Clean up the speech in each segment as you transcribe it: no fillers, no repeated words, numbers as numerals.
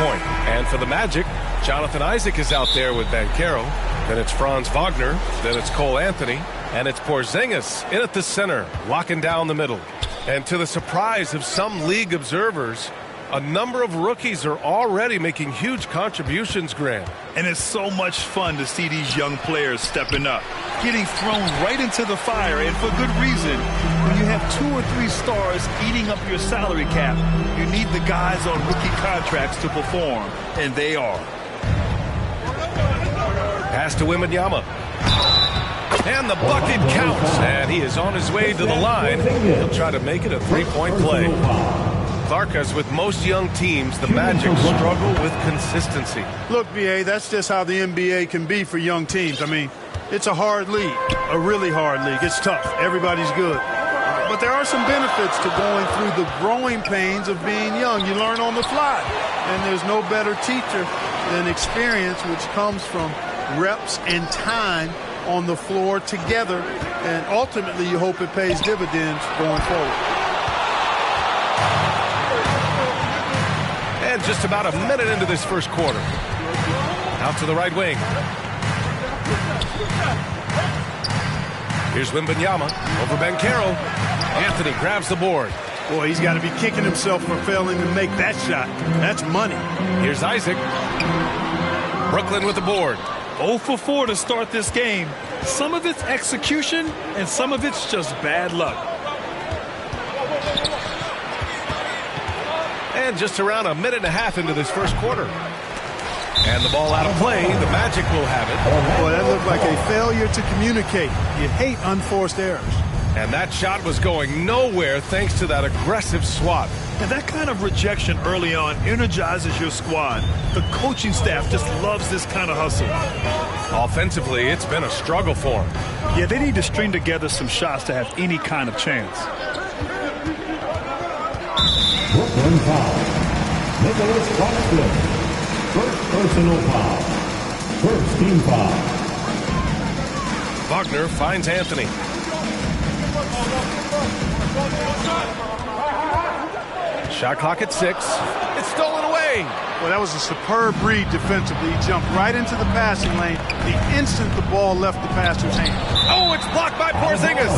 point. And for the Magic, Jonathan Isaac is out there with Banchero. Then it's Franz Wagner. Then it's Cole Anthony. And it's Porzingis in at the center, locking down the middle. And to the surprise of some league observers, a number of rookies are already making huge contributions, Grant. And it's so much fun to see these young players stepping up, getting thrown right into the fire, and for good reason. When you have 2 or 3 stars eating up your salary cap, you need the guys on rookie contracts to perform, and they are. Pass to Wembanyama. And the bucket counts, and he is on his way to the line. He'll try to make it a 3-point play. Clark, as with most young teams, the Magic struggle with consistency. Look, B.A., that's just how the NBA can be for young teams. I mean, it's a hard league, a really hard league. It's tough. Everybody's good. But there are some benefits to going through the growing pains of being young. You learn on the fly. And there's no better teacher than experience, which comes from reps and time on the floor together. And ultimately, you hope it pays dividends going forward. And just about a minute into this first quarter. Out to the right wing. Here's Wembanyama over Banchero. Anthony grabs the board. Boy, he's got to be kicking himself for failing to make that shot. That's money. Here's Isaac. Brooklyn with the board. 0 for 4 to start this game. Some of it's execution, and some of it's just bad luck. And just around a minute and a half into this first quarter. And the ball out of play. The Magic will have it. Boy, that looked like a failure to communicate. You hate unforced errors. And that shot was going nowhere thanks to that aggressive swat. And that kind of rejection early on energizes your squad. The coaching staff just loves this kind of hustle. Offensively, it's been a struggle for them. Yeah, they need to string together some shots to have any kind of chance. Brooklyn foul. Nicholas Claxton. First personal foul. First team foul. Wagner finds Anthony. Shot clock at 6. It's stolen away. Well, that was a superb read defensively. He jumped right into the passing lane the instant the ball left the passer's hand. Oh, it's blocked by Porzingis.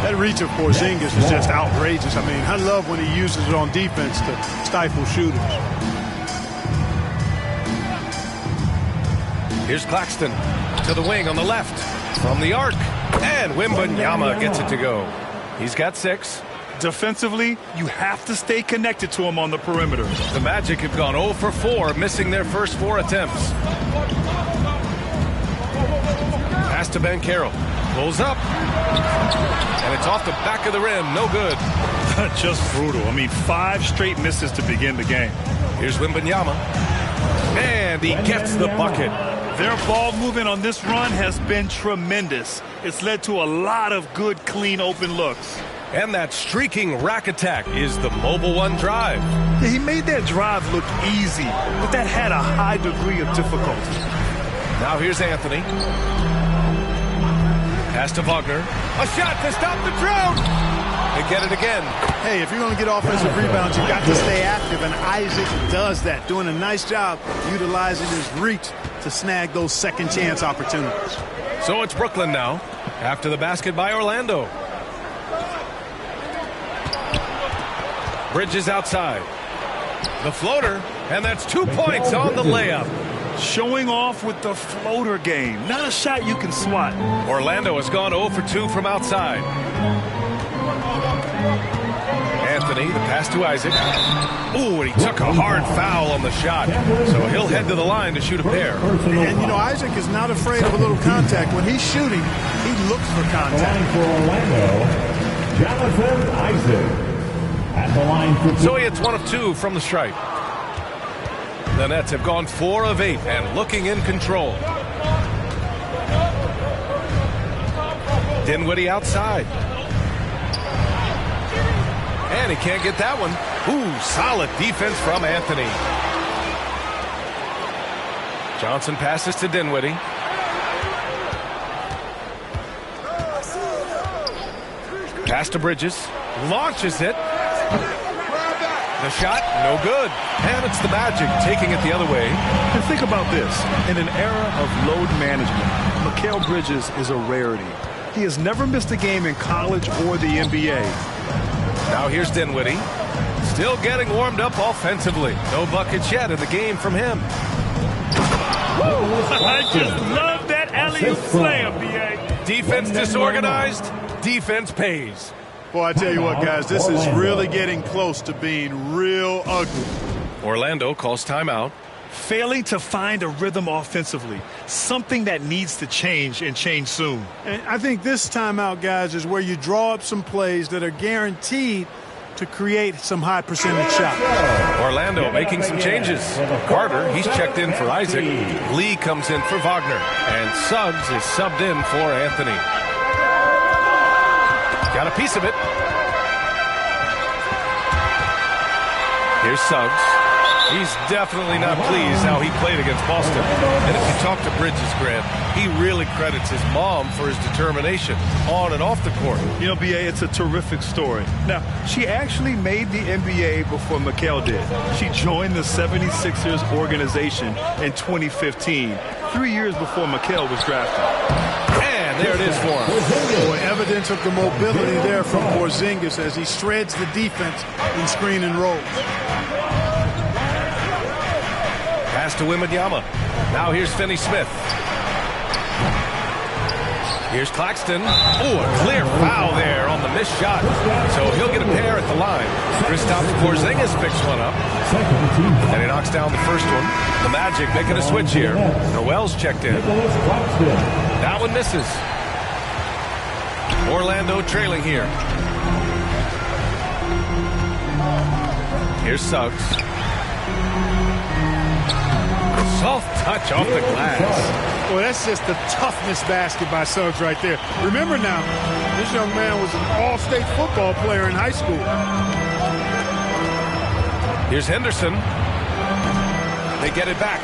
That reach of Porzingis is just outrageous. I mean, I love when he uses it on defense to stifle shooters. Here's Claxton to the wing on the left. From the arc. And Wembanyama gets it to go. He's got 6. Defensively, you have to stay connected to him on the perimeter. The Magic have gone 0 for 4, missing their first 4 attempts. Pass to Banchero. Pulls up. And it's off the back of the rim. No good. Just brutal. I mean, 5 straight misses to begin the game. Here's Wembanyama. And he gets the bucket. Their ball movement on this run has been tremendous. It's led to a lot of good, clean, open looks. And that streaking rack attack is the mobile one drive. Yeah, he made that drive look easy, but that had a high degree of difficulty. Now here's Anthony. Pass to Wagner. A shot to stop the drought. They get it again. Hey, if you're going to get offensive rebounds, you've got to stay active, and Isaac does that, doing a nice job utilizing his reach to snag those second chance opportunities. So it's Brooklyn now, after the basket by Orlando. Bridges outside. The floater, and that's 2 points on the layup. Showing off with the floater game. Not a shot you can swat. Orlando has gone 0 for 2 from outside. Anthony, the pass to Isaac. Ooh, and he took a hard foul on the shot. So he'll head to the line to shoot a pair. And, you know, Isaac is not afraid of a little contact. When he's shooting, he looks for contact. For Orlando, Jonathan Isaac. At the line for so he hits 1 of 2 from the stripe. The Nets have gone 4 of 8 and looking in control. Dinwiddie outside. And he can't get that one. Ooh, solid defense from Anthony. Johnson passes to Dinwiddie. Pass to Bridges. Launches it. The shot, no good. And it's the Magic taking it the other way. And think about this. In an era of load management, Mikal Bridges is a rarity. He has never missed a game in college or the NBA. Now here's Dinwiddie. Still getting warmed up offensively. No buckets yet in the game from him. I just love that alley-oop slam, B.A. Defense disorganized. Defense pays. Boy, I tell you what, guys, this is really getting close to being real ugly. Orlando calls timeout. Failing to find a rhythm offensively, something that needs to change and change soon. And I think this timeout, guys, is where you draw up some plays that are guaranteed to create some high percentage shots. Orlando making some changes. Carter, he's checked in for Isaac. Lee comes in for Wagner. And Suggs is subbed in for Anthony. Got a piece of it. Here's Suggs. He's definitely not pleased how he played against Boston. And if you talk to Bridges, Grant, he really credits his mom for his determination on and off the court. You know, B.A., it's a terrific story. Now, she actually made the NBA before Mikal did. She joined the 76ers organization in 2015, 3 years before Mikal was drafted. And there it is for him. Boy, evidence of the mobility there from Porzingis as he shreds the defense in screen and roll. Pass to Wembanyama. Now here's Finney-Smith. Here's Claxton. Oh, a clear foul there on the missed shot. So he'll get a pair at the line. Kristaps Porzingis picks one up. And he knocks down the first one. The Magic making a switch here. Noel's checked in. That one misses. Orlando trailing here. Here's Suggs. Soft touch off the glass. Well, that's just the toughness basket by Suggs right there. Remember now, this young man was an all-state football player in high school. Here's Henderson. They get it back.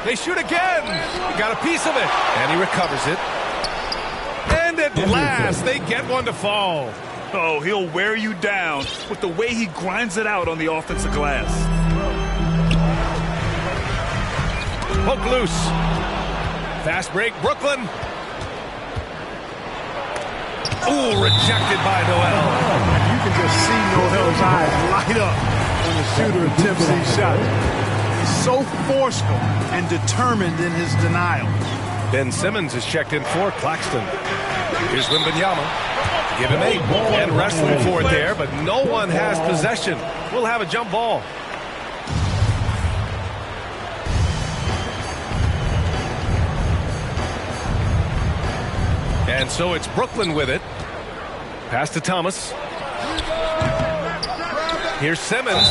They shoot again. He got a piece of it. And he recovers it. And at last, they get one to fall. Oh, he'll wear you down with the way he grinds it out on the offensive glass. Poke loose. Fast break, Brooklyn. Ooh, rejected by Noel. You can just see Noel's eyes light up when the shooter attempts these shots. He's so forceful and determined in his denial. Ben Simmons is checked in for Claxton. Here's Wembanyama. Give him 8. And wrestling for it there, but no one has possession. We'll have a jump ball. And so it's Brooklyn with it. Pass to Thomas. Here's Simmons.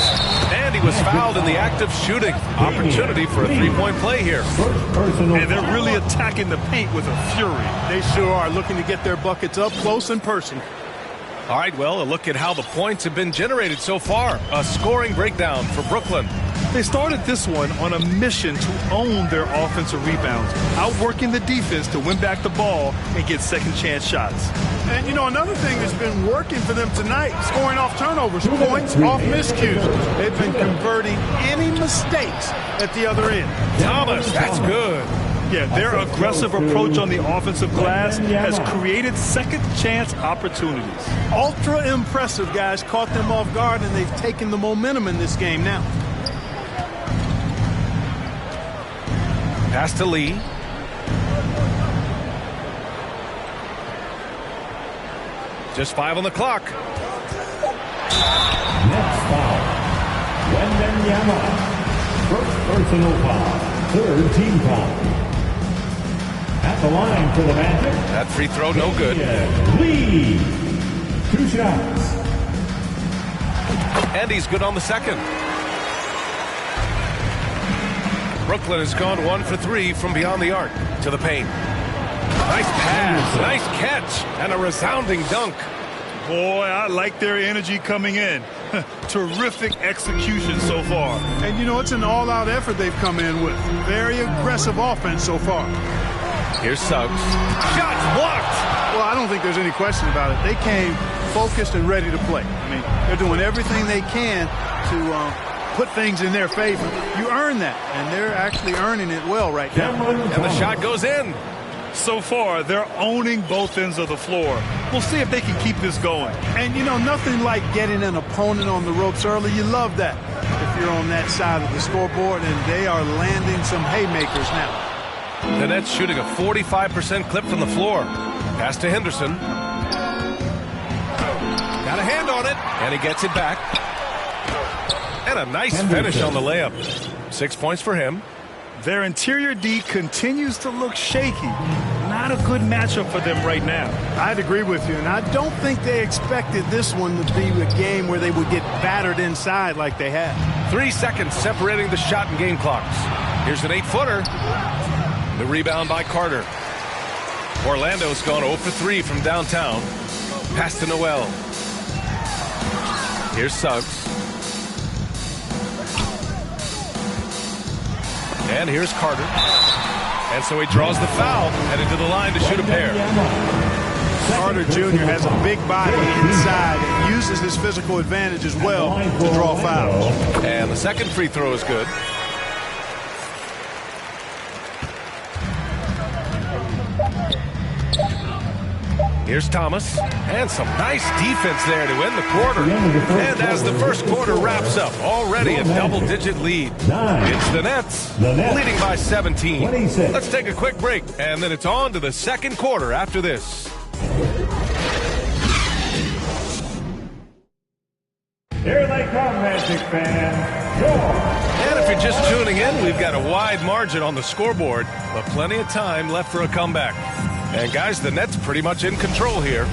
And he was fouled in the act of shooting. Opportunity for a three-point play here. And they're really attacking the paint with a fury. They sure are, looking to get their buckets up close and personal. All right, well, a look at how the points have been generated so far. A scoring breakdown for Brooklyn. They started this one on a mission to own their offensive rebounds, outworking the defense to win back the ball and get second chance shots. And, you know, another thing that's been working for them tonight, scoring off turnovers, points off miscues. They've been converting any mistakes at the other end. Thomas, that's good. Yeah, their aggressive approach on the offensive glass has created second chance opportunities. Ultra impressive, guys. Caught them off guard, and they've taken the momentum in this game now. Pass to Lee. Just 5 on the clock. Next foul. Wembanyama. First personal foul. Third team foul. At the line for the Magic. That free throw, no good. Lee. 2 shots. And he's good on the second. Brooklyn has gone 1 for 3 from beyond the arc to the paint. Nice pass, nice catch, and a resounding dunk. Boy, I like their energy coming in. Terrific execution so far. And, you know, it's an all-out effort they've come in with. Very aggressive offense so far. Here's Suggs. Shot blocked. Well, I don't think there's any question about it. They came focused and ready to play. I mean, they're doing everything they can to put things in their favor. You earn that, and they're actually earning it well right now. And the shot goes in. So far, they're owning both ends of the floor. We'll see if they can keep this going. And, you know, nothing like getting an opponent on the ropes early. You love that if you're on that side of the scoreboard, and they are landing some haymakers now. The Nets shooting a 45% clip from the floor. Pass to Henderson. Got a hand on it, and he gets it back. And a nice finish on the layup. 6 points for him. Their interior D continues to look shaky. Not a good matchup for them right now. I'd agree with you, and I don't think they expected this one to be a game where they would get battered inside like they have. 3 seconds separating the shot and game clocks. Here's an 8-footer. The rebound by Carter. Orlando's gone 0 for 3 from downtown. Pass to Noel. Here's Suggs. And here's Carter. And so he draws the foul, headed to the line to shoot a pair. Carter Jr. has a big body inside and uses his physical advantage as well to draw fouls. And the second free throw is good. Here's Thomas, and some nice defense there to end the quarter. And as the first quarter wraps up, already a double-digit lead. It's the Nets, leading by 17. Let's take a quick break, and then it's on to the second quarter after this. Here they come, Magic fans. And if you're just tuning in, we've got a wide margin on the scoreboard, but plenty of time left for a comeback. And guys, the Nets pretty much in control here.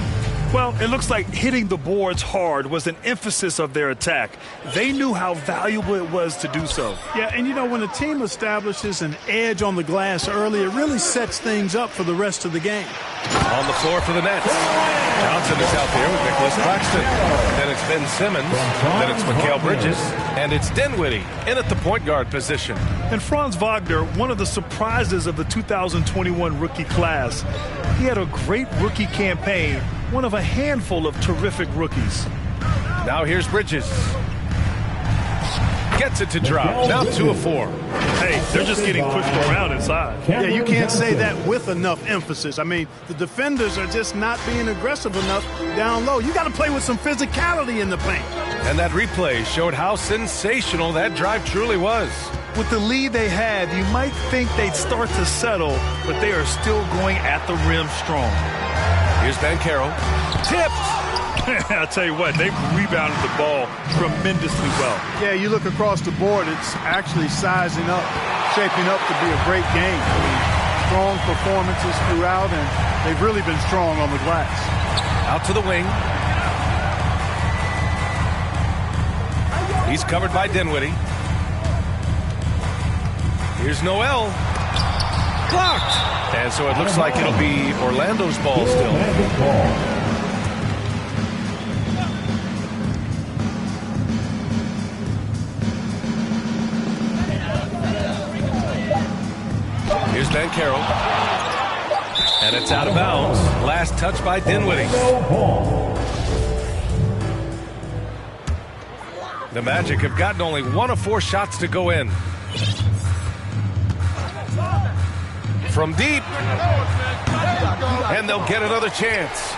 Well, it looks like hitting the boards hard was an emphasis of their attack. They knew how valuable it was to do so. Yeah, and you know, when a team establishes an edge on the glass early, it really sets things up for the rest of the game. On the floor for the Nets. Johnson is out there with Nicholas Claxton. Then it's Ben Simmons. Then it's Mikal Bridges. And it's Dinwiddie in at the point guard position. And Franz Wagner, one of the surprises of the 2021 rookie class. He had a great rookie campaign, one of a handful of terrific rookies. Now here's Bridges. Gets it to drop. Now 2 of 4. Hey, they're just getting pushed around inside. Yeah, you can't say that with enough emphasis. I mean, the defenders are just not being aggressive enough down low. You got to play with some physicality in the paint. And that replay showed how sensational that drive truly was. With the lead they had, you might think they'd start to settle, but they are still going at the rim strong. Here's Banchero. Tipped. I'll tell you what, they've rebounded the ball tremendously well. Yeah, you look across the board, it's actually sizing up, shaping up to be a great game. I mean, strong performances throughout, and they've really been strong on the glass. Out to the wing. He's covered by Dinwiddie. Here's Noel. Blocked. And so it looks like it'll be Orlando's ball still. Here's Banchero. And it's out of bounds. Last touch by Dinwiddie. The Magic have gotten only 1 of 4 shots to go in. From deep. And they'll get another chance.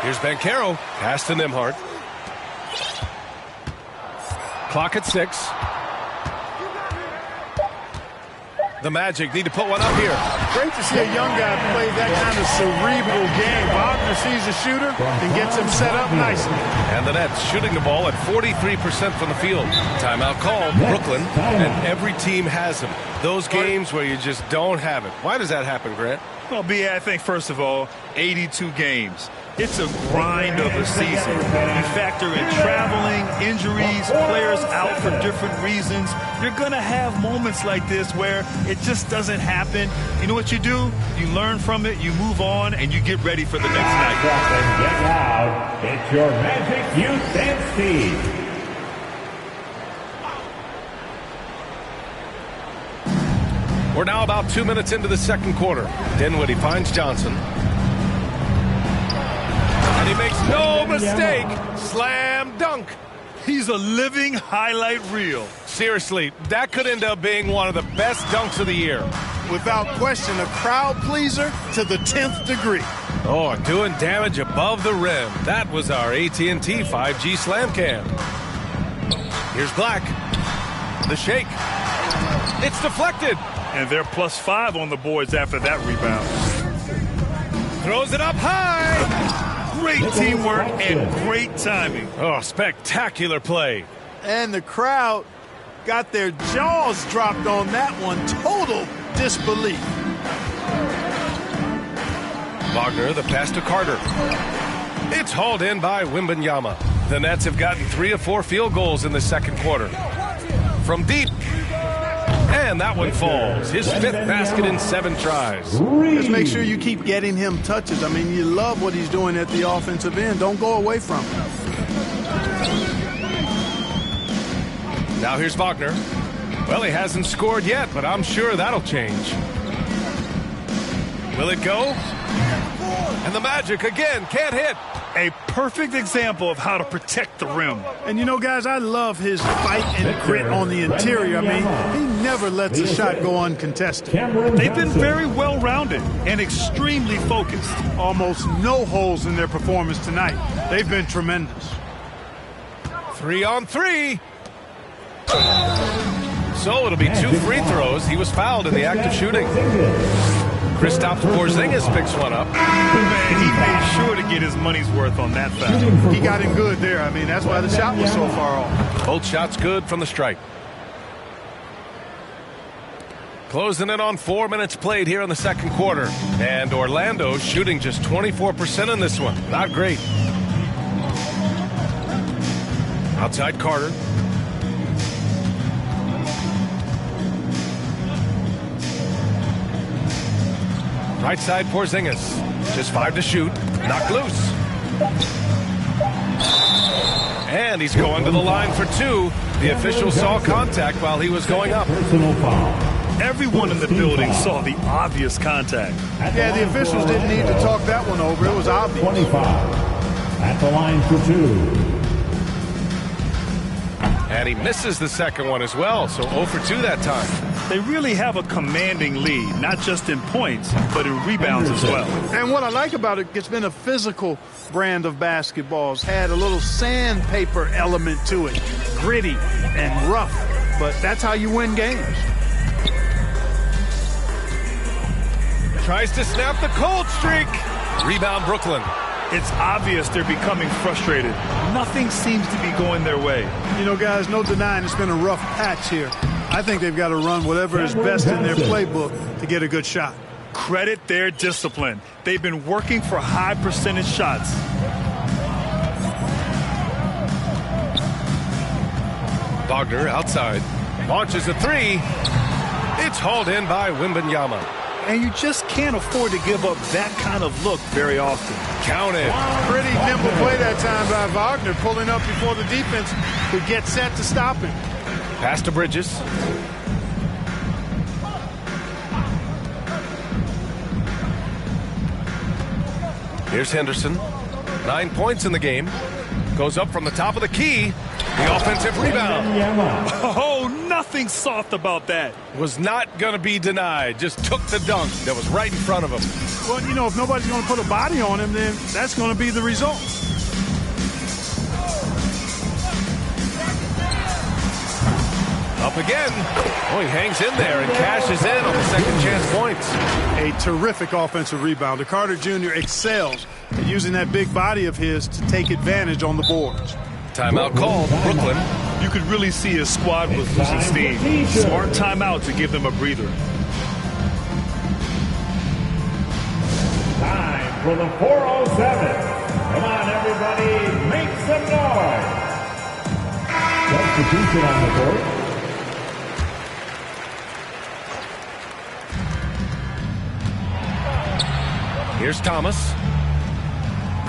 Here's Banchero. Pass to Nembhard. Clock at 6. The Magic need to put one up here. Great to see a young guy play that kind of cerebral game. Wagner sees a shooter and gets him set up nicely. And the Nets shooting the ball at 43% from the field. Timeout called, Brooklyn, and every team has them. Those games where you just don't have it. Why does that happen, Grant? Well, B.A., I think, first of all, 82 games. It's a grind of a season. You factor in traveling, injuries, players out for different reasons. You're going to have moments like this where it just doesn't happen. You know what you do? You learn from it, you move on, and you get ready for the next night. Get loud. It's your Magic Youth and Steve. We're now about 2 minutes into the second quarter. Dinwiddie finds Johnson. And he makes no mistake. Slam dunk. He's a living highlight reel. Seriously, that could end up being one of the best dunks of the year. Without question, a crowd pleaser to the 10th degree. Oh, doing damage above the rim. That was our AT&T 5G slam cam. Here's Black. The shake. It's deflected. And they're +5 on the boards after that rebound. Throws it up high. Great teamwork and great timing. Oh, spectacular play. And the crowd got their jaws dropped on that one. Total disbelief. Wagner, the pass to Carter. It's hauled in by Wembanyama. The Nets have gotten 3 of 4 field goals in the second quarter. From deep. And that one falls. His 5th basket in 7 tries. Just make sure you keep getting him touches. I mean, you love what he's doing at the offensive end. Don't go away from him. Now here's Wagner. Well, he hasn't scored yet, but I'm sure that'll change. Will it go? And the Magic again can't hit. A perfect example of how to protect the rim. And you know, guys, I love his fight and grit on the interior. I mean, he never lets a shot go uncontested. They've been very well-rounded and extremely focused. Almost no holes in their performance tonight. They've been tremendous. 3 on 3. So it'll be 2 free throws. He was fouled in the act of shooting. Kristaps Porzingis picks one up. Man, he made sure to get his money's worth on that foul. He got him good there. I mean, that's why the shot was so far off. Both shots good from the stripe. Closing in on 4 minutes played here in the second quarter. And Orlando shooting just 24% in this one. Not great. Outside Carter. Right side Porzingis. Just 5 to shoot. Knocked loose. And he's going to the line for 2. The official saw contact while he was going up. Everyone in the building saw the obvious contact. Yeah, the officials didn't need to talk that one over. It was obvious. 25 at the line for 2. And he misses the second one as well, so 0 for 2 that time. They really have a commanding lead, not just in points, but in rebounds as well. And what I like about it, it's been a physical brand of basketball. It's had a little sandpaper element to it, gritty and rough, but that's how you win games. Tries to snap the cold streak. Rebound Brooklyn. It's obvious they're becoming frustrated. Nothing seems to be going their way. You know, guys, no denying it's been a rough patch here. I think they've got to run whatever is best in their playbook to get a good shot. Credit their discipline. They've been working for high percentage shots. Wagner outside. Launches a 3. It's hauled in by Wembanyama. And you just can't afford to give up that kind of look very often. Count it. Pretty nimble play that time by Wagner, pulling up before the defense could get set to stop him. Pass to Bridges. Here's Henderson. 9 points in the game. Goes up from the top of the key. The offensive rebound. Oh, nothing soft about that. Was not going to be denied. Just took the dunk that was right in front of him. Well, you know, if nobody's going to put a body on him, then that's going to be the result. Up again. Oh, he hangs in there and cashes in on the second chance points. A terrific offensive rebounder. Carter Jr. excels at using that big body of his to take advantage on the boards. Timeout called. Brooklyn. You could really see his squad was losing steam. Smart timeout to give them a breather. Time for the 407. Come on, everybody, make some noise. Substitution on the court. Here's Thomas.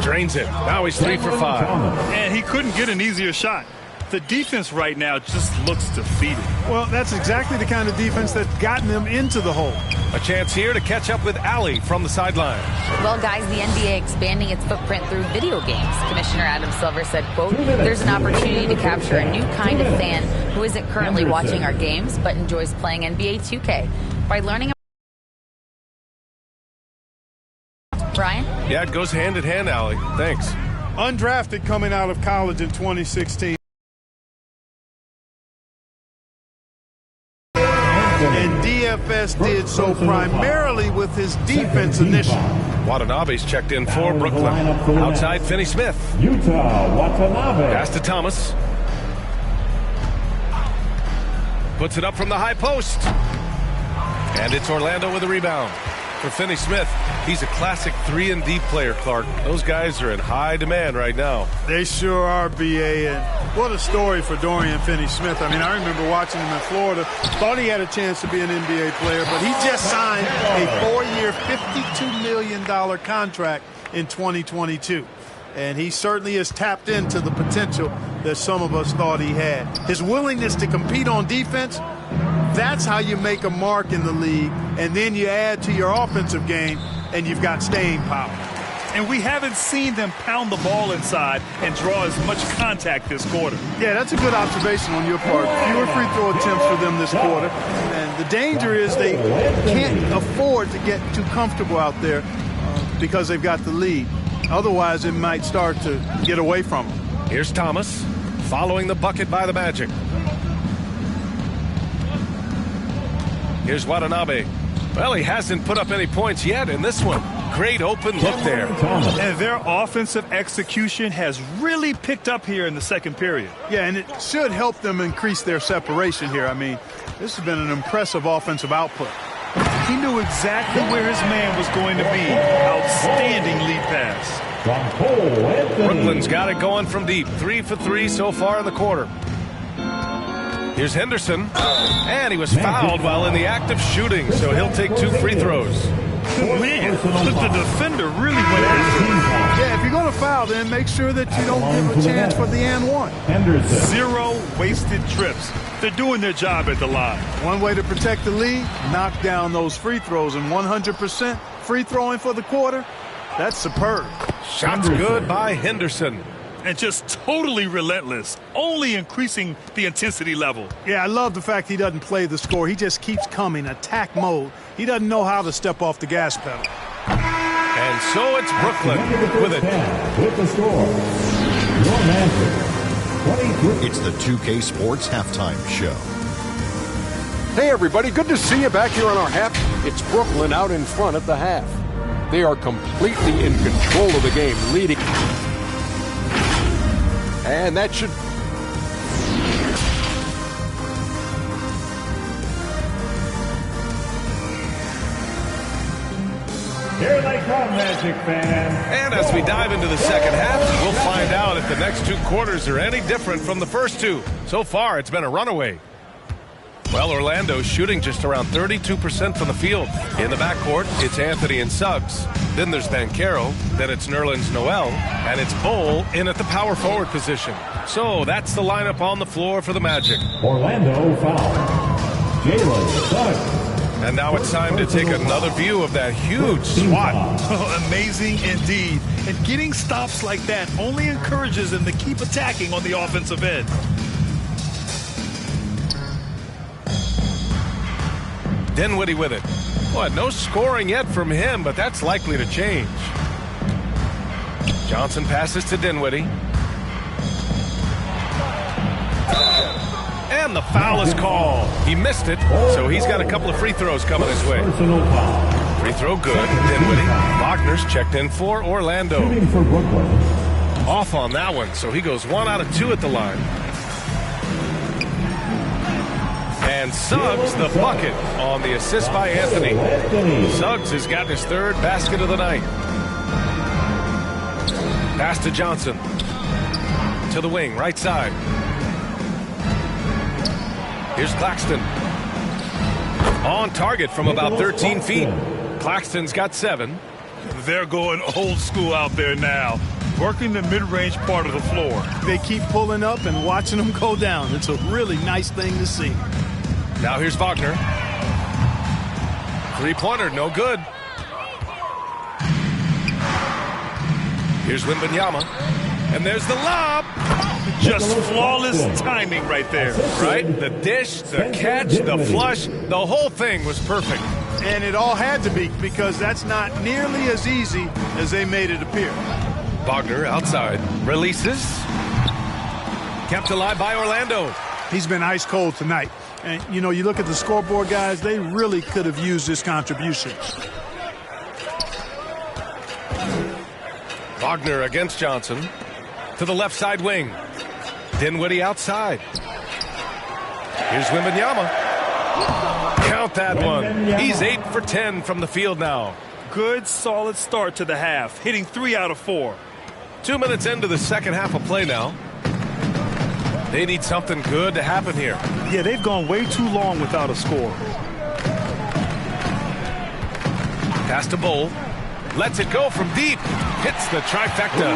Drains it. Now he's 3 for 5. And he couldn't get an easier shot. The defense right now just looks defeated. Well, that's exactly the kind of defense that's gotten them into the hole. A chance here to catch up with Allie from the sideline. Well, guys, the NBA expanding its footprint through video games. Commissioner Adam Silver said, quote, there's an opportunity to capture a new kind of fan who isn't currently watching our games but enjoys playing NBA 2K. By learning Brian? Yeah, it goes hand in hand, Allie. Thanks. Undrafted coming out of college in 2016. And DFS did so primarily with his defense initially. Watanabe's checked in for Brooklyn. Outside, Finney Smith. Utah, Watanabe. Pass to Thomas. Puts it up from the high post. And it's Orlando with a rebound. For Finney Smith, he's a classic 3-and-D player, Clark. Those guys are in high demand right now. They sure are, B.A. And what a story for Dorian Finney-Smith. I mean, I remember watching him in Florida. Thought he had a chance to be an NBA player, but he just signed a 4-year, $52 million contract in 2022. And he certainly has tapped into the potential that some of us thought he had. His willingness to compete on defense, that's how you make a mark in the league, and then you add to your offensive game, and you've got staying power. And we haven't seen them pound the ball inside and draw as much contact this quarter. Yeah, that's a good observation on your part. Fewer free throw attempts for them this quarter. And the danger is they can't afford to get too comfortable out there because they've got the lead. Otherwise, it might start to get away from them. Here's Thomas, following the bucket by the Magic. Here's Watanabe. Well, he hasn't put up any points yet in this one. Great open look there. And their offensive execution has really picked up here in the second period. Yeah, and it should help them increase their separation here. I mean, this has been an impressive offensive output. He knew exactly where his man was going to be. Outstanding lead pass. Brooklyn's got it going from deep. 3 for 3 so far in the quarter. Here's Henderson, and he was fouled while in the act of shooting, so he'll take 2 free throws. Man, the defender really went after him. Yeah, if you're going to foul, then make sure that you don't give a chance for the and one. 0 wasted trips. They're doing their job at the line. One way to protect the lead, knock down those free throws, and 100% free throwing for the quarter, that's superb. Shots good by Henderson. And just totally relentless, only increasing the intensity level. Yeah, I love the fact he doesn't play the score. He just keeps coming, attack mode. He doesn't know how to step off the gas pedal. And so it's Brooklyn with it. With the score, your answer, 23. It's the 2K Sports Halftime Show. Hey, everybody. Good to see you back here on our half. It's Brooklyn out in front at the half. They are completely in control of the game, leading. And that should... Here they come, Magic fans. And as we dive into the second half, we'll find out if the next 2 quarters are any different from the first 2. So far, it's been a runaway. Well, Orlando's shooting just around 32% from the field. In the backcourt, it's Anthony and Suggs. Then there's Banchero. Then it's Nerlens Noel. And it's Bol in at the power forward position. So that's the lineup on the floor for the Magic. Orlando foul. Jalen Suggs. And now it's time to take another view of that huge swat. Oh, amazing indeed. And getting stops like that only encourages them to keep attacking on the offensive end. Dinwiddie with it. What, no scoring yet from him, but that's likely to change. Johnson passes to Dinwiddie. And the foul is called. He missed it, so he's got a couple of free throws coming his way. Free throw good. Dinwiddie. Wagner's checked in for Orlando. Off on that one, so he goes 1 out of 2 at the line. And Suggs the bucket on the assist by Anthony. Suggs has gotten his 3rd basket of the night. Pass to Johnson. To the wing, right side. Here's Claxton. On target from about 13 feet. Claxton's got 7. They're going old school out there now. working the mid-range part of the floor. They keep pulling up and watching them go down. It's a really nice thing to see. Now here's Wagner. Three-pointer, no good. Here's Wembanyama. And there's the lob. Just flawless timing right there. Right? The dish, the catch, the flush, the whole thing was perfect. And it all had to be, because that's not nearly as easy as they made it appear. Wagner outside. Releases. Kept alive by Orlando. He's been ice cold tonight. And, you know, you look at the scoreboard, guys, they really could have used this contribution. Wagner against Johnson. To the left side wing. Dinwiddie outside. Here's Wembanyama. Count that one. He's 8 for 10 from the field now. Good, solid start to the half, hitting 3 out of 4. 2 minutes into the second half of play now. They need something good to happen here. Yeah, they've gone way too long without a score. Pass to Bull. Lets it go from deep. Hits the trifecta.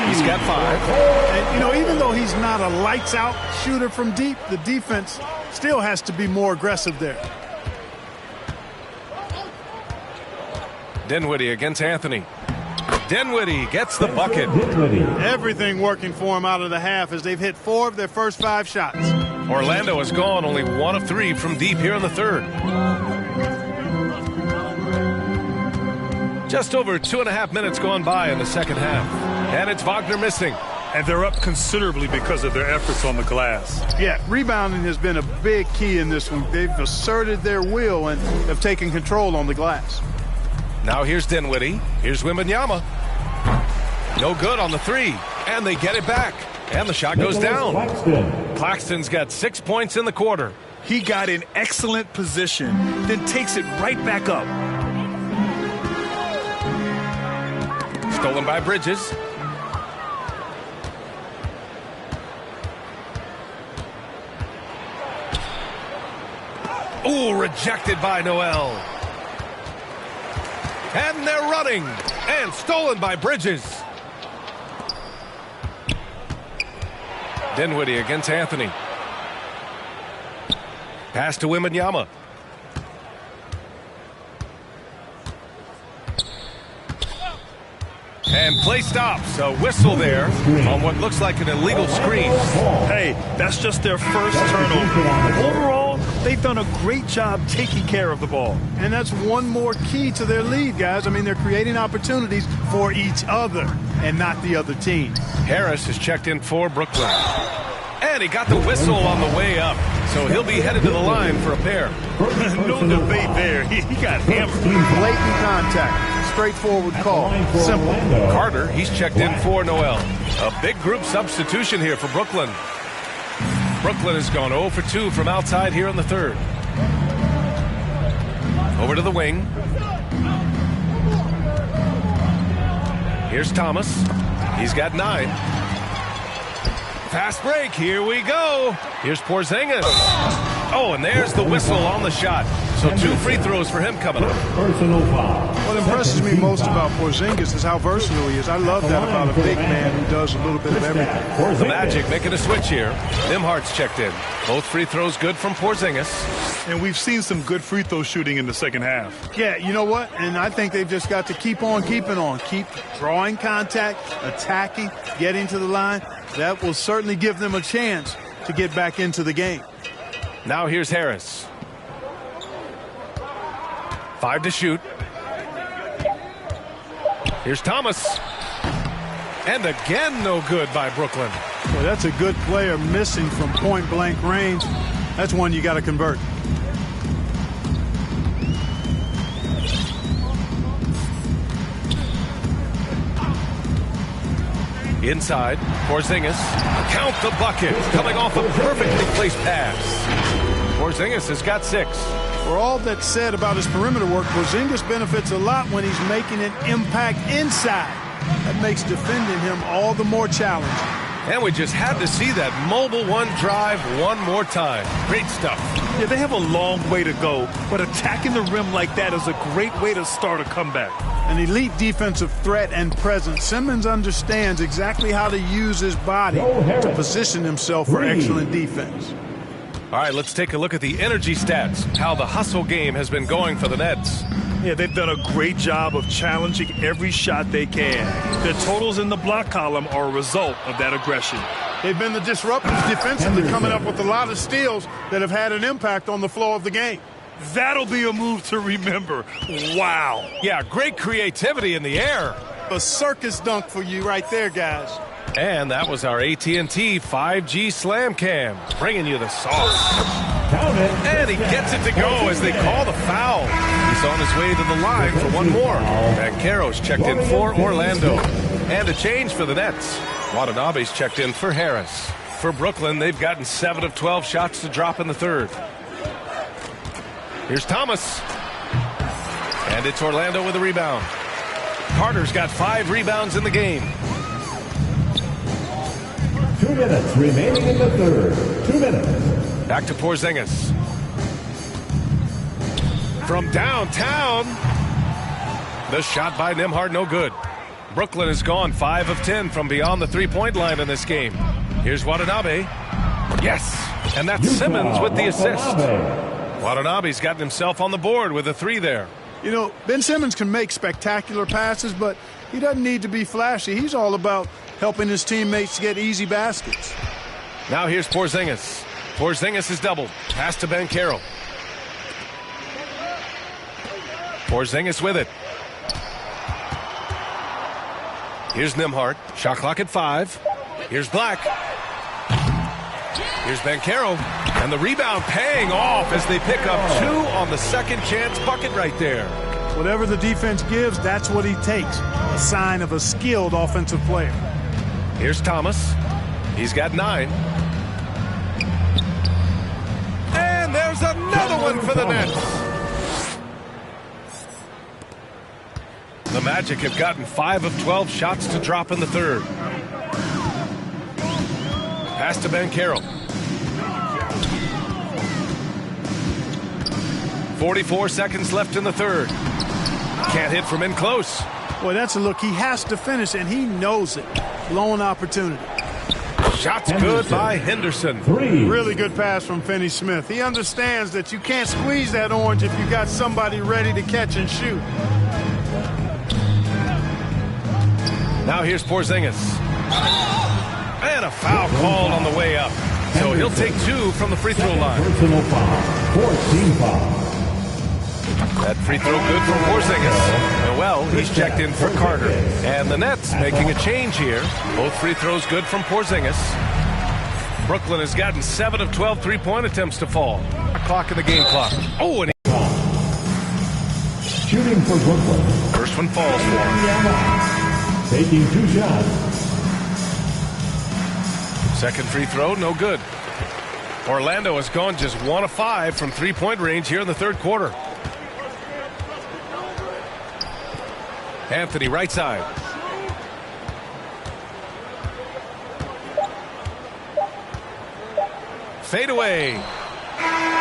He's got 5. And, you know, even though he's not a lights-out shooter from deep, the defense still has to be more aggressive there. Dinwiddie against Anthony. Dinwiddie gets the bucket. Everything working for him out of the half as they've hit 4 of their first 5 shots. Orlando has gone only 1 of 3 from deep here in the third. Just over 2.5 minutes gone by in the second half. And it's Wagner missing. And they're up considerably because of their efforts on the glass. Yeah, rebounding has been a big key in this one. They've asserted their will and have taken control on the glass. Now here's Dinwiddie. Here's Wembanyama. No good on the 3. And they get it back. And the shot goes down. Claxton's got 6 points in the quarter. He got in excellent position, then takes it right back up. Stolen by Bridges. Ooh, rejected by Noel. And they're running. And stolen by Bridges. Dinwiddie against Anthony. Pass to Wembanyama. And play stops. A whistle there on what looks like an illegal screen. Hey, that's just their first turnover. Overall, they've done a great job taking care of the ball. And that's one more key to their lead, guys. I mean, they're creating opportunities for each other and not the other team. Harris is checked in for Brooklyn. And he got the whistle on the way up. So he'll be headed to the line for a pair. No debate there. He got hammered. Blatant contact. Straightforward call. Simple. Carter, he's checked in for Noel. A big group substitution here for Brooklyn. Brooklyn has gone 0 for 2 from outside here in the third. Over to the wing. Here's Thomas. He's got 9. Fast break. Here we go. Here's Porzingis. Oh, and there's the whistle on the shot. So 2 free throws for him coming up. What impresses me most about Porzingis is how versatile he is. I love that about a big man who does a little bit of everything. The Magic making a switch here. Nimhart's checked in. Both free throws good from Porzingis. And we've seen some good free throw shooting in the second half. Yeah, you know what? And I think they've just got to keep on keeping on. Keep drawing contact, attacking, getting to the line. That will certainly give them a chance to get back into the game. Now here's Harris. 5 to shoot. Here's Thomas. And again, no good by Brooklyn. Well, that's a good player missing from point-blank range. That's one you got to convert. Inside, Porzingis. Count the bucket. Coming off a perfectly placed pass. Porzingis has got 6. For all that's said about his perimeter work, Porzingis benefits a lot when he's making an impact inside. That makes defending him all the more challenging. And we just had to see that mobile one drive one more time. Great stuff. Yeah, they have a long way to go, but attacking the rim like that is a great way to start a comeback. An elite defensive threat and presence. Simmons understands exactly how to use his body to position himself for excellent defense. All right, let's take a look at the energy stats, how the hustle game has been going for the Nets. Yeah, they've done a great job of challenging every shot they can. Their totals in the block column are a result of that aggression. They've been the disruptors defensively, coming up with a lot of steals that have had an impact on the flow of the game. That'll be a move to remember. Wow. Yeah, great creativity in the air. A circus dunk for you right there, guys. And that was our AT&T 5G Slam Cam, bringing you the sauce. And he gets it to go as they call the foul. He's on his way to the line for one more. Banchero's checked in for Orlando. And a change for the Nets. Watanabe's checked in for Harris. For Brooklyn, they've gotten 7 of 12 shots to drop in the third. Here's Thomas. And it's Orlando with a rebound. Carter's got 5 rebounds in the game. 2 minutes remaining in the third. 2 minutes. Back to Porzingis. From downtown. The shot by Nembhard, no good. Brooklyn has gone 5 of 10 from beyond the three-point line in this game. Here's Watanabe. Yes, and that's Simmons with the assist. Watanabe's gotten himself on the board with a 3 there. You know, Ben Simmons can make spectacular passes, but he doesn't need to be flashy. He's all about helping his teammates get easy baskets. Now here's Porzingis. Porzingis is doubled. Pass to Banchero. Porzingis with it. Here's Nembhard. Shot clock at 5. Here's Black. Here's Banchero. And the rebound paying off as they pick up 2 on the second chance bucket right there. Whatever the defense gives, that's what he takes. A sign of a skilled offensive player. Here's Thomas. He's got 9. And there's another one for the Nets. The Magic have gotten 5 of 12 shots to drop in the third. Pass to Banchero. 44 seconds left in the third. Can't hit from in close. Boy, that's a look he has to finish, and he knows it. Blown opportunity. Shot's good by Henderson. 3. Really good pass from Finney-Smith. He understands that you can't squeeze that orange if you got somebody ready to catch and shoot. Now here's Porzingis. And a foul called on the way up. So he'll take 2 from the free throw line. Personal foul. 14 foul. That free throw good for Porzingis. Noel, he's checked in for Carter. And the Nets making a change here. Both free throws good from Porzingis. Brooklyn has gotten 7 of 12 three-point attempts to fall. A clock in the game clock. Oh, and Shooting for Brooklyn. first one falls for him. Taking 2 shots. Second free throw, no good. Orlando has gone just 1 of 5 from three-point range here in the third quarter. Anthony, right side. Fade away.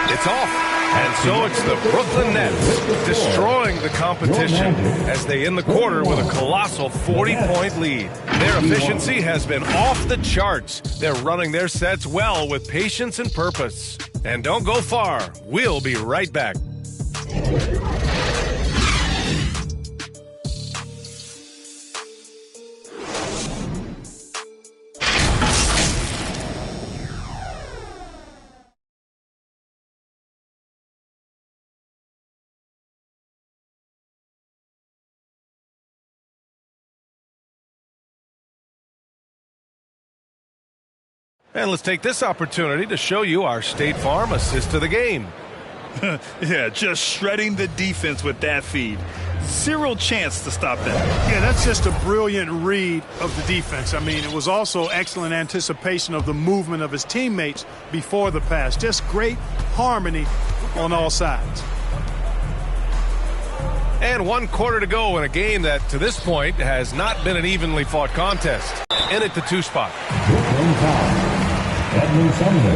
It's off. And so it's the Brooklyn Nets destroying the competition as they end the quarter with a colossal 40-point lead. Their efficiency has been off the charts. They're running their sets well with patience and purpose. And don't go far. We'll be right back. And let's take this opportunity to show you our State Farm assist to the game. Yeah, just shredding the defense with that feed. 0 chance to stop that. Yeah, that's just a brilliant read of the defense. I mean, it was also excellent anticipation of the movement of his teammates before the pass. Just great harmony on all sides. And 1 quarter to go in a game that, to this point, has not been an evenly fought contest. In at the 2 spot. Brooklyn foul. Edmund Sumner.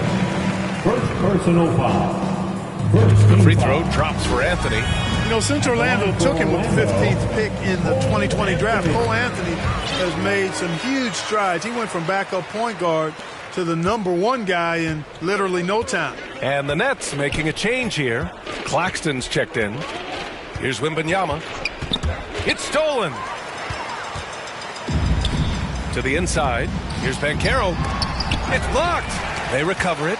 First personal foul. First The free foul. throw drops for Anthony. You know, since Orlando took him with the 15th pick in the 2020 draft, Cole Anthony has made some huge strides. He went from backup point guard to the #1 guy in literally no time. And the Nets making a change here. Claxton's checked in. Here's Wembanyama. It's stolen. To the inside. Here's Banchero. It's blocked. They recover it.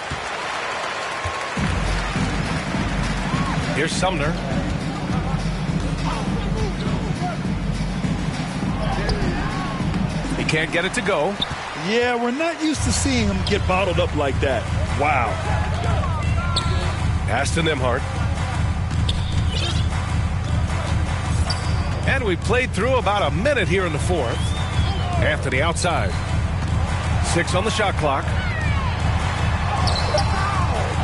Here's Sumner. He can't get it to go. Yeah, we're not used to seeing him get bottled up like that. Wow. Pass to Nembhard. And we played through about a minute here in the fourth. Anthony outside. 6 on the shot clock.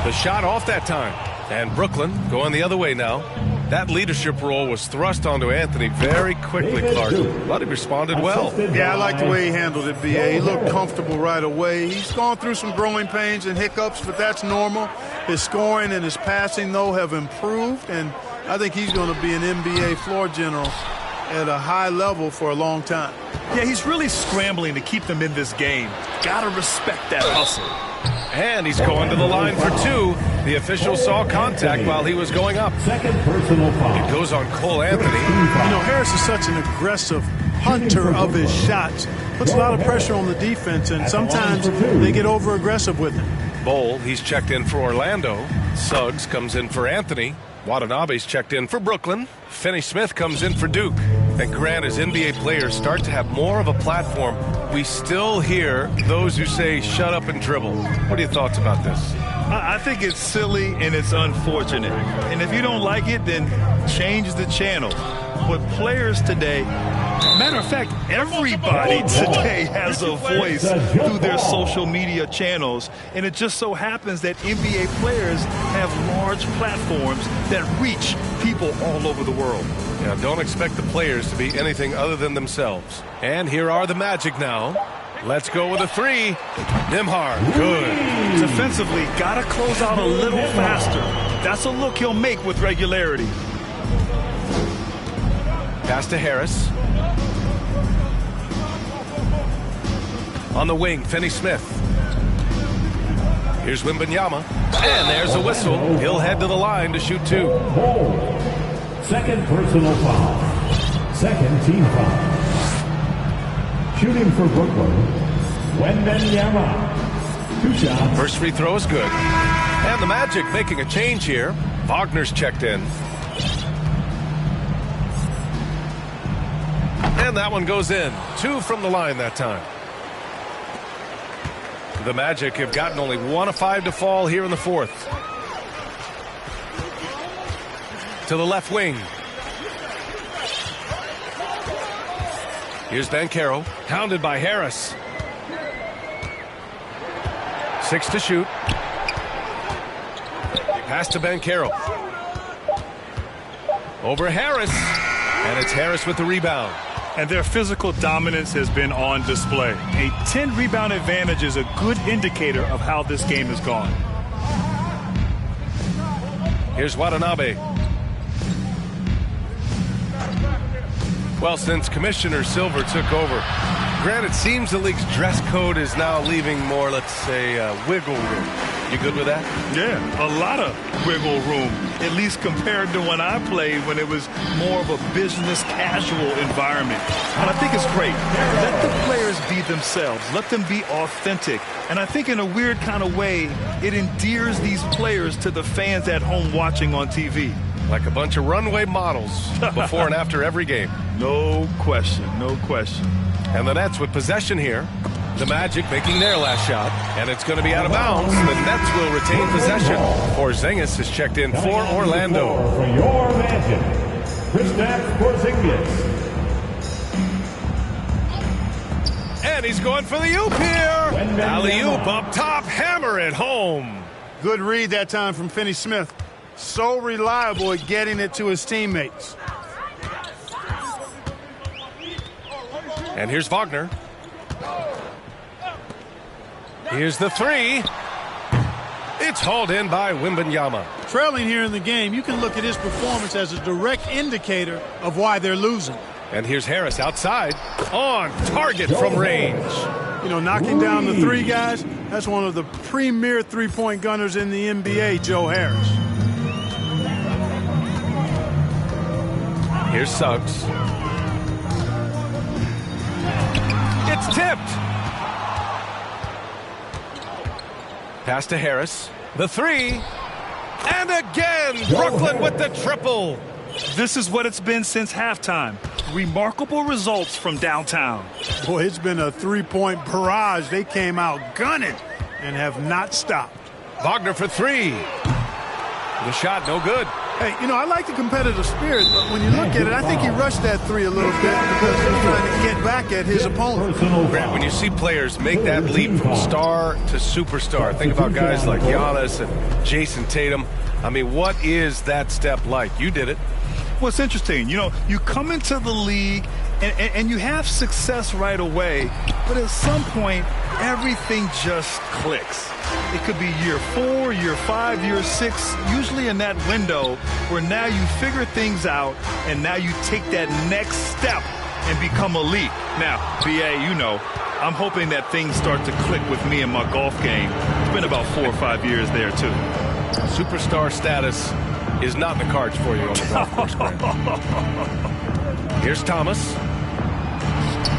The shot off that time. And Brooklyn going the other way now. That leadership role was thrust onto Anthony very quickly, Clark. But he responded well. Yeah, I like the way he handled it, B.A. He looked comfortable right away. He's gone through some growing pains and hiccups, but that's normal. His scoring and his passing, though, have improved, and I think he's going to be an NBA floor general at a high level for a long time. Yeah, he's really scrambling to keep them in this game. Gotta respect that hustle. And he's going to the line for 2. The official saw contact while he was going up. Second personal foul. It goes on Cole Anthony. You know, Harris is such an aggressive hunter of his shots. Puts a lot of pressure on the defense, and sometimes they get over-aggressive with him. Bowl, he's checked in for Orlando. Suggs comes in for Anthony. Watanabe's checked in for Brooklyn. Finney-Smith comes in for Duke. And Grant, as NBA players start to have more of a platform, we still hear those who say, shut up and dribble. What are your thoughts about this? I think it's silly and it's unfortunate. And if you don't like it, then change the channel. But players today, matter of fact, everybody today has a voice through their social media channels. And it just so happens that NBA players have large platforms that reach people all over the world. Yeah, don't expect the players to be anything other than themselves. And here are the Magic now. Let's go with a 3. Nembhard, good. Defensively, got to close out a little faster. That's a look he'll make with regularity. Pass to Harris. On the wing, Finney-Smith. Here's Wembanyama. And there's a whistle. He'll head to the line to shoot 2. Second personal foul. Second team foul. Shooting for Brooklyn, Wembanyama. 2 shots. First free throw is good. And the Magic making a change here. Wagner's checked in. And that one goes in. 2 from the line that time. The Magic have gotten only 1 of 5 to fall here in the fourth. To the left wing. Here's Banchero, hounded by Harris. 6 to shoot. Pass to Banchero. Over Harris. And it's Harris with the rebound. And their physical dominance has been on display. A 10-rebound advantage is a good indicator of how this game has gone. Here's Watanabe. Well, since Commissioner Silver took over, Grant, it seems the league's dress code is now leaving more, let's say, wiggle room. You good with that? Yeah, a lot of wiggle room, at least compared to when I played, when it was more of a business casual environment. And I think it's great. Let the players be themselves. Let them be authentic. And I think in a weird kind of way, it endears these players to the fans at home watching on TV. Like a bunch of runway models before and after every game. No question, no question. And the Nets with possession here. The Magic making their last shot, and it's going to be out of bounds. The Nets will retain possession. Porzingis is checked in for Orlando. For your Magic, Kristaps Porzingis. And he's going for the oop here. Alley-oop up top, hammer it home. Good read that time from Finney-Smith. So reliable at getting it to his teammates. And here's Wagner. Here's the 3. It's hauled in by Wembanyama. Trailing here in the game, you can look at his performance as a direct indicator of why they're losing. And here's Harris outside, on target from range. You know, knocking down the three guys, that's one of the premier three-point gunners in the NBA, Joe Harris. Here's Suggs. It's tipped. Pass to Harris. The three. And again, Brooklyn with the triple. This is what it's been since halftime. Remarkable results from downtown. Boy, it's been a three-point barrage. They came out gunning and have not stopped. Wagner for three. The shot, no good. Hey, you know, I like the competitive spirit, but when you look at it, I think he rushed that three a little bit because he was trying to get back at his opponent. Grant, when you see players make that leap from star to superstar, think about guys like Giannis and Jason Tatum. I mean, what is that step like? You did it. Well, it's interesting. You know, you come into the league and you have success right away, but at some point, everything just clicks. It could be year 4, year 5, year 6, usually in that window where now you figure things out and now you take that next step and become elite. Now, BA, you know, I'm hoping that things start to click with me in my golf game. It's been about 4 or 5 years there, too. Superstar status is not in the cards for you on the golf course, Grant. Here's Thomas.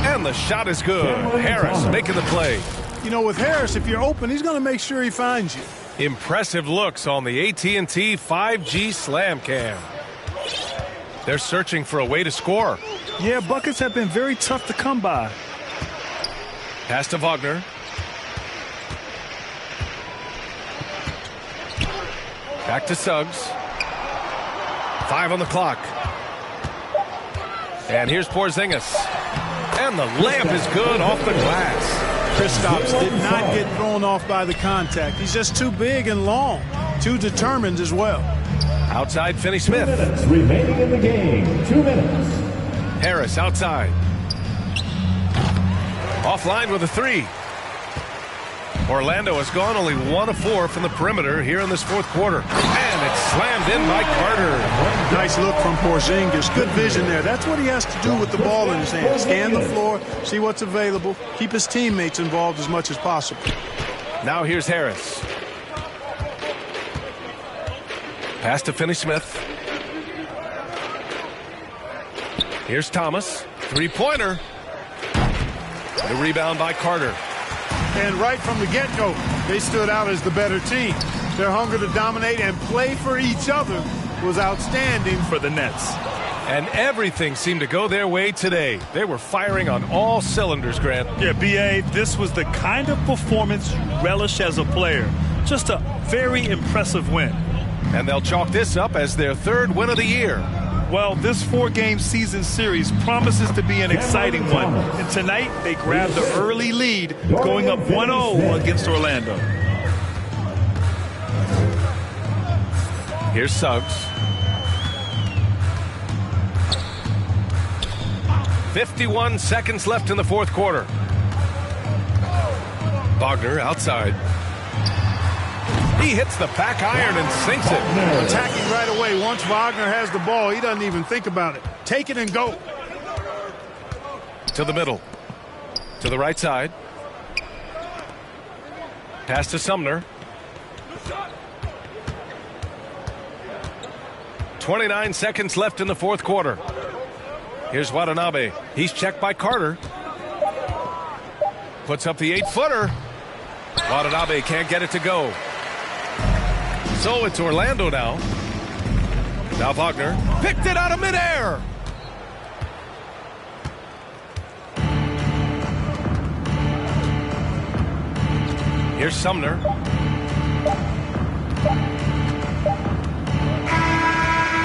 And the shot is good. Harris making the play. You know, with Harris, if you're open, he's going to make sure he finds you. Impressive looks on the AT&T 5G Slam Cam. They're searching for a way to score. Yeah, buckets have been very tough to come by. Pass to Wagner. Back to Suggs. 5 on the clock. And here's Porzingis. And the layup is good off the glass. Kristaps did not get thrown off by the contact. He's just too big and long, too determined as well. Outside, Finney-Smith. 2 minutes remaining in the game. 2 minutes. Harris outside. Offline with a three. Orlando has gone only 1 of 4 from the perimeter here in this fourth quarter. And it's slammed in by Carter. Nice look from Porzingis. Good vision there. That's what he has to do with the ball in his hand. Scan the floor, see what's available, keep his teammates involved as much as possible. Now here's Harris. Pass to Finney-Smith. Here's Thomas. Three-pointer. The rebound by Carter. And right from the get-go, they stood out as the better team. Their hunger to dominate and play for each other was outstanding for the Nets. And everything seemed to go their way today. They were firing on all cylinders, Grant. Yeah, BA, this was the kind of performance you relish as a player. Just a very impressive win. And they'll chalk this up as their 3rd win of the year. Well, this 4-game season series promises to be an exciting one. And tonight, they grabbed the early lead, going up 1-0 against Orlando. Here's Suggs. 51 seconds left in the fourth quarter. Wagner outside. He hits the back iron and sinks it. Attacking right away. Once Wagner has the ball, he doesn't even think about it. Take it and go. To the middle. To the right side. Pass to Sumner. 29 seconds left in the fourth quarter. Here's Watanabe. He's checked by Carter. Puts up the 8-footer. Watanabe can't get it to go. So it's Orlando now. Now Wagner picked it out of midair. Here's Sumner.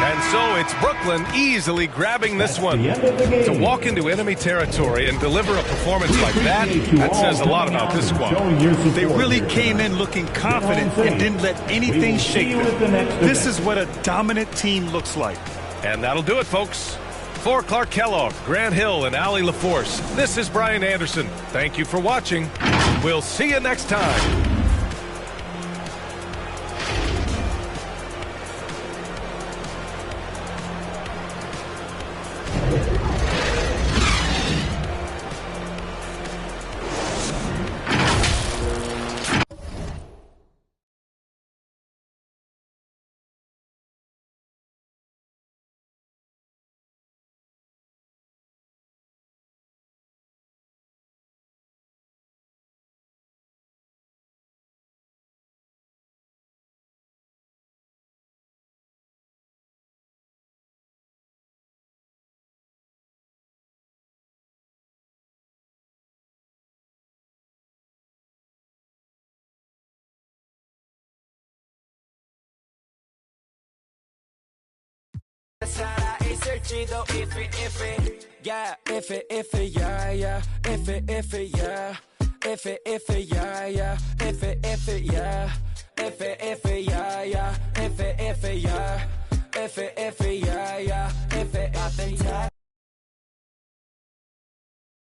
And so it's Brooklyn easily grabbing this one. To walk into enemy territory and deliver a performance like that, that says a lot about this squad. They really came in looking confident and didn't let anything shake them. This is what a dominant team looks like. And that'll do it, folks. For Clark Kellogg, Grant Hill, and Allie LaForce, this is Brian Anderson. Thank you for watching. We'll see you next time. 지도 if it, yeah, if it, yeah, yeah, if it, yeah, if it, yeah, yeah, if it, yeah, if it, yeah, yeah, if it, yeah, if it, yeah, yeah, if it,